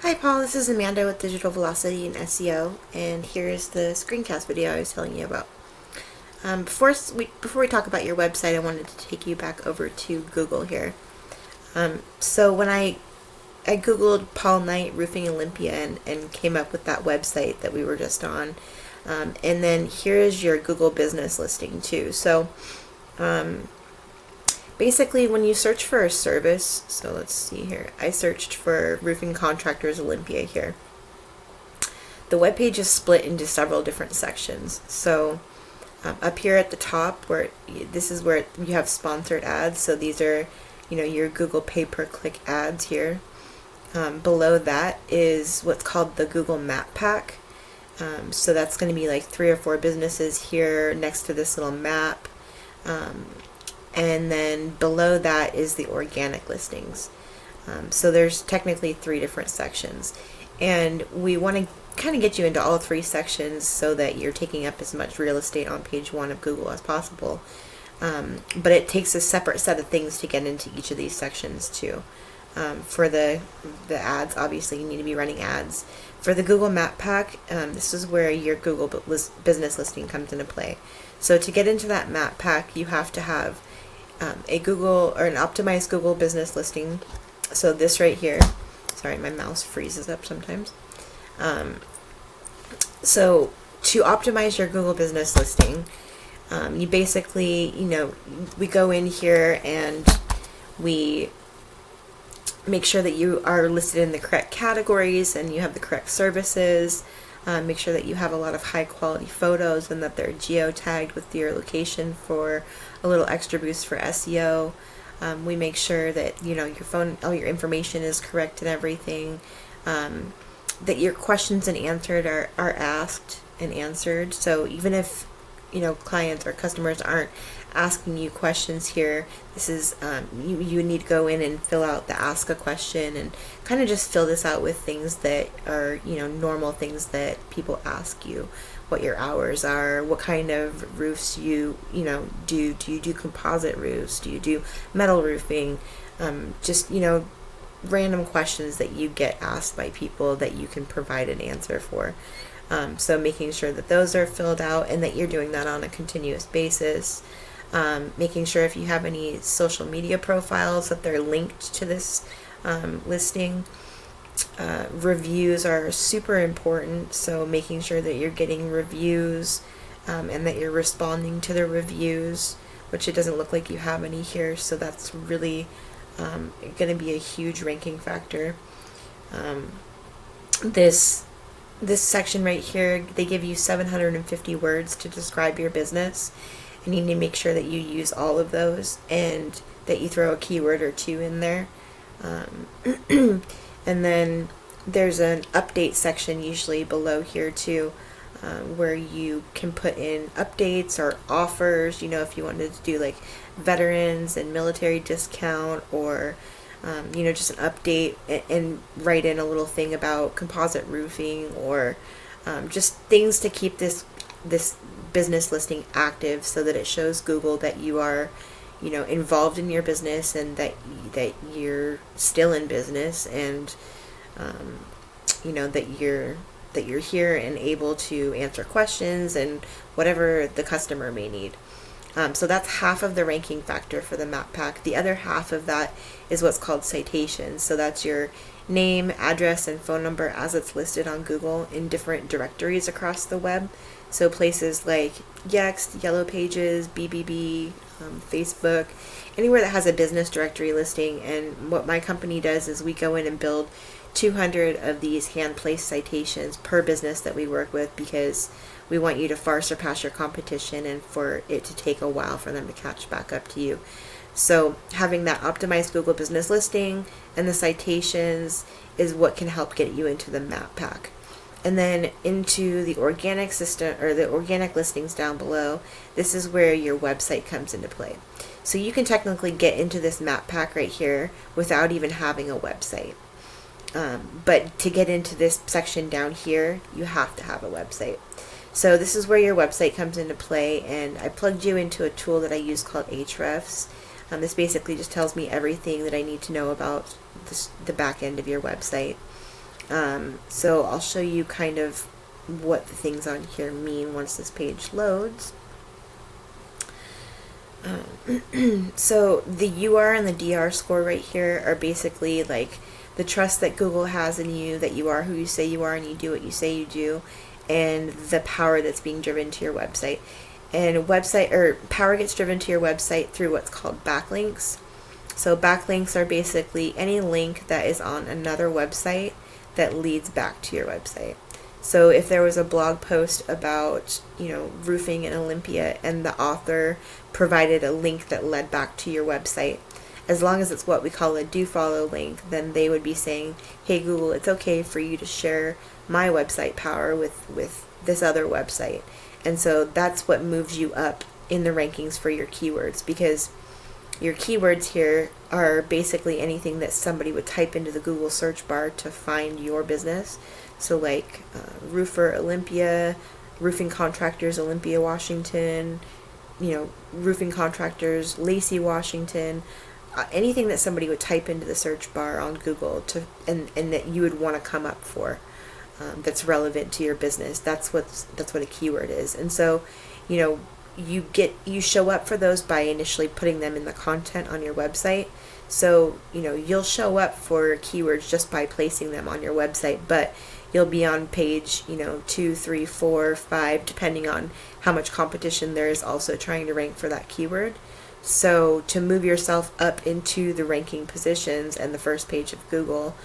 Hi Paul, this is Amanda with Digital Velocity and SEO, and here's the screencast video I was telling you about. Before we talk about your website, I wanted to take you back over to Google here. So when I Googled Paul Knight Roofing Olympia and came up with that website that we were just on, and then here is your Google business listing too. So basically, when you search for a service, so let's see here, I searched for Roofing Contractors Olympia here. The webpage is split into several different sections. So up here at the top, this is where you have sponsored ads. So these are, your Google pay-per-click ads here. Below that is what's called the Google Map Pack. So that's going to be like 3 or 4 businesses here next to this little map. And then below that is the organic listings. So there's technically 3 different sections. And we want to kind of get you into all 3 sections so that you're taking up as much real estate on page 1 of Google as possible. But it takes a separate set of things to get into each of these sections too. For the ads, obviously you need to be running ads. For the Google Map Pack, this is where your Google business listing comes into play. So to get into that Map Pack, you have to have a Google or an optimized Google business listing. So this right here, sorry, my mouse freezes up sometimes. So to optimize your Google business listing, you basically, we go in here and we make sure that you are listed in the correct categories and you have the correct services. Make sure that you have a lot of high quality photos and that they're geotagged with your location for a little extra boost for SEO. We make sure that your phone, all your information is correct and everything. That your questions and answered are asked and answered. So even if clients or customers aren't asking you questions here, this is you need to go in and fill out the ask a question and kind of just fill this out with things that are normal things that people ask you. What your hours are, what kind of roofs you do. Do you do composite roofs? Do you do metal roofing? Just random questions that you get asked by people that you can provide an answer for. So making sure that those are filled out and that you're doing that on a continuous basis. Making sure if you have any social media profiles that they're linked to this listing. Reviews are super important, so making sure that you're getting reviews and that you're responding to the reviews, which it doesn't look like you have any here, so that's really going to be a huge ranking factor. This section right here, they give you 750 words to describe your business, and you need to make sure that you use all of those and that you throw a keyword or 2 in there. And then there's an update section usually below here too, where you can put in updates or offers, if you wanted to do like veterans and military discount, or just an update and write in a little thing about composite roofing, or just things to keep this business listing active so that it shows Google that you are involved in your business and that you're still in business, and that you're here and able to answer questions and whatever the customer may need. So that's half of the ranking factor for the Map Pack. The other half of that is what's called citations. So that's your name, address, and phone number as it's listed on Google in different directories across the web. So places like Yext, Yellow Pages, BBB, Facebook, anywhere that has a business directory listing. And what my company does is we go in and build 200 of these hand-placed citations per business that we work with, because we want you to far surpass your competition and for it to take a while for them to catch back up to you. So having that optimized Google business listing and the citations is what can help get you into the Map Pack. And then into the organic system, or the organic listings down below, this is where your website comes into play. So you can technically get into this Map Pack right here without even having a website. But to get into this section down here, you have to have a website. So this is where your website comes into play, and I plugged you into a tool that I use called Ahrefs. This basically just tells me everything that I need to know about the back end of your website. So I'll show you kind of what the things on here mean once this page loads. So the UR and the DR score right here are basically like the trust that Google has in you, that you are who you say you are and you do what you say you do, and the power that's being driven to your website. And power gets driven to your website through what's called backlinks. So backlinks are basically any link that is on another website that leads back to your website. So if there was a blog post about, roofing in Olympia and the author provided a link that led back to your website, as long as it's what we call a do follow link, then they would be saying, hey Google, it's okay for you to share my website power with this other website. And so that's what moves you up in the rankings for your keywords, because your keywords here are basically anything that somebody would type into the Google search bar to find your business. So like roofer Olympia, roofing contractors Olympia, Washington, roofing contractors Lacey, Washington, anything that somebody would type into the search bar on Google and that you would want to come up for, that's relevant to your business. That's what a keyword is. And so, you show up for those by initially putting them in the content on your website. So, you'll show up for keywords just by placing them on your website, but you'll be on page, 2, 3, 4, 5, depending on how much competition there is also trying to rank for that keyword. So to move yourself up into the ranking positions and the first page of Google,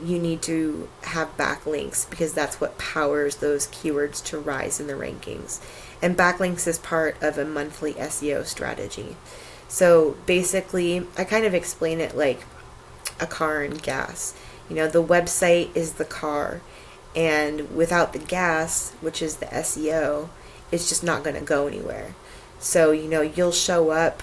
you need to have backlinks, because that's what powers those keywords to rise in the rankings. And backlinks is part of a monthly SEO strategy. So basically, I kind of explain it like a car and gas. The website is the car, and without the gas, which is the SEO, it's just not going to go anywhere. So, you'll show up,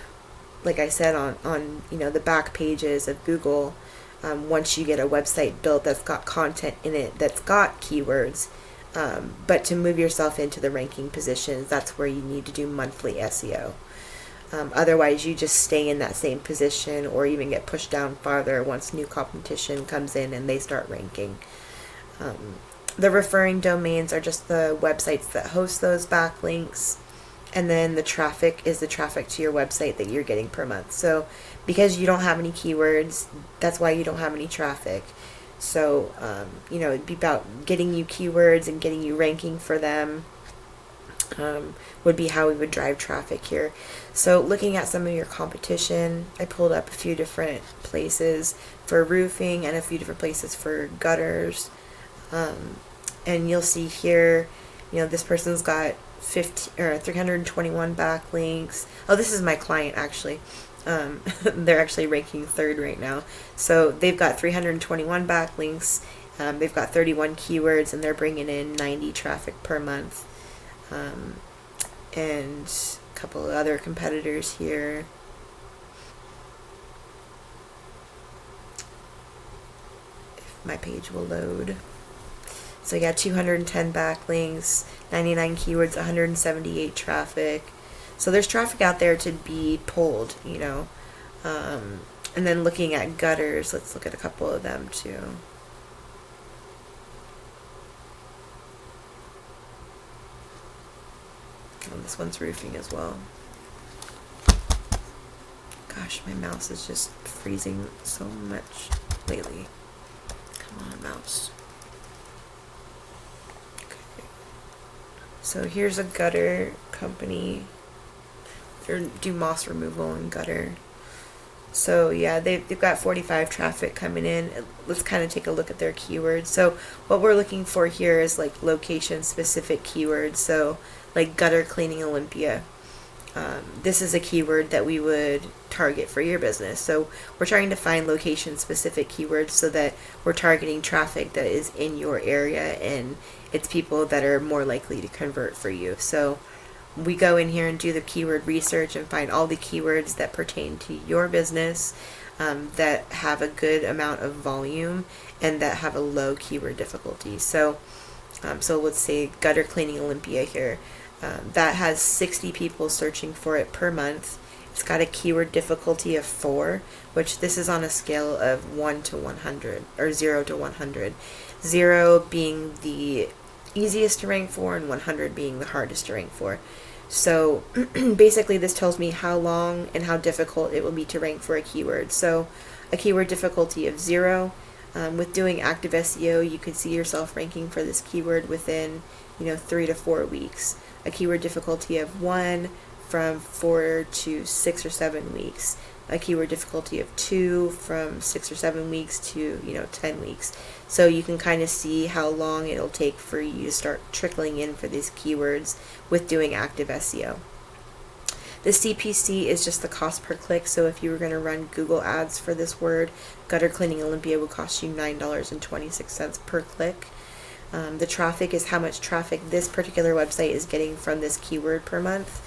like I said, on the back pages of Google once you get a website built that's got content in it, that's got keywords. But to move yourself into the ranking positions, that's where you need to do monthly SEO. Otherwise, you just stay in that same position or even get pushed down farther once new competition comes in and they start ranking. The referring domains are just the websites that host those backlinks. And then the traffic is the traffic to your website that you're getting per month. So because you don't have any keywords, that's why you don't have any traffic. So, it'd be about getting you keywords and getting you ranking for them, would be how we would drive traffic here. So looking at some of your competition, I pulled up a few different places for roofing and a few different places for gutters. And you'll see here, this person's got 321 backlinks. Oh, this is my client actually. They're actually ranking third right now. So they've got 321 backlinks. They've got 31 keywords, and they're bringing in 90 traffic per month. And a couple of other competitors here. If my page will load. So you got 210 backlinks, 99 keywords, 178 traffic. So there's traffic out there to be pulled, And then looking at gutters, let's look at a couple of them too. Oh, this one's roofing as well. Gosh, my mouse is just freezing so much lately. Come on, mouse. So here's a gutter company. They do moss removal and gutter. So yeah, they've got 45 traffic coming in. Let's kind of take a look at their keywords. So what we're looking for here is like location specific keywords. So like gutter cleaning Olympia. This is a keyword that we would target for your business. So we're trying to find location specific keywords so that we're targeting traffic that is in your area, and it's people that are more likely to convert for you. So we go in here and do the keyword research and find all the keywords that pertain to your business, that have a good amount of volume and that have a low keyword difficulty. So let's say gutter cleaning Olympia here. That has 60 people searching for it per month, It's got a keyword difficulty of 4, which this is on a scale of 1 to 100, or 0 to 100. 0 being the easiest to rank for and 100 being the hardest to rank for. So basically this tells me how long and how difficult it will be to rank for a keyword. So a keyword difficulty of 0, with doing active SEO, you could see yourself ranking for this keyword within 3 to 4 weeks. A keyword difficulty of 1, from 4 to 6 or 7 weeks. A keyword difficulty of 2, from 6 or 7 weeks to 10 weeks. So you can kind of see how long it'll take for you to start trickling in for these keywords with doing active SEO. The CPC is just the cost per click. So if you were going to run Google ads for this word, Gutter Cleaning Olympia would cost you $9.26 per click. The traffic is how much traffic this particular website is getting from this keyword per month.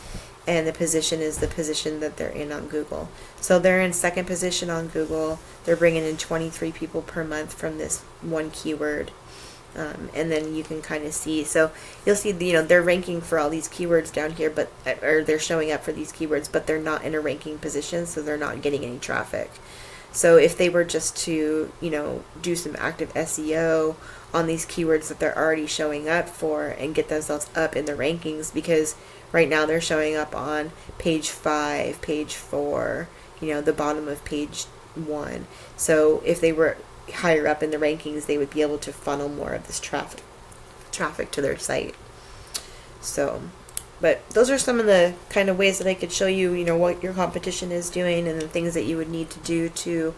And the position is the position that they're in on Google. So they're in second position on Google. They're bringing in 23 people per month from this one keyword. And then you can kind of see, so you'll see, they're ranking for all these keywords down here, or they're showing up for these keywords, but they're not in a ranking position, so they're not getting any traffic. So if they were just to, do some active SEO on these keywords that they're already showing up for and get themselves up in the rankings, because right now they're showing up on page 5, page 4, the bottom of page 1. So if they were higher up in the rankings, they would be able to funnel more of this traffic to their site. So, but those are some of the kind of ways that I could show you, what your competition is doing and the things that you would need to do to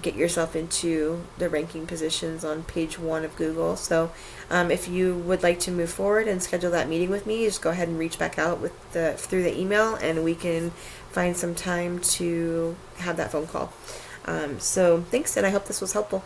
get yourself into the ranking positions on page 1 of Google. So if you would like to move forward and schedule that meeting with me, just go ahead and reach back out through the email, and we can find some time to have that phone call. So thanks, and I hope this was helpful.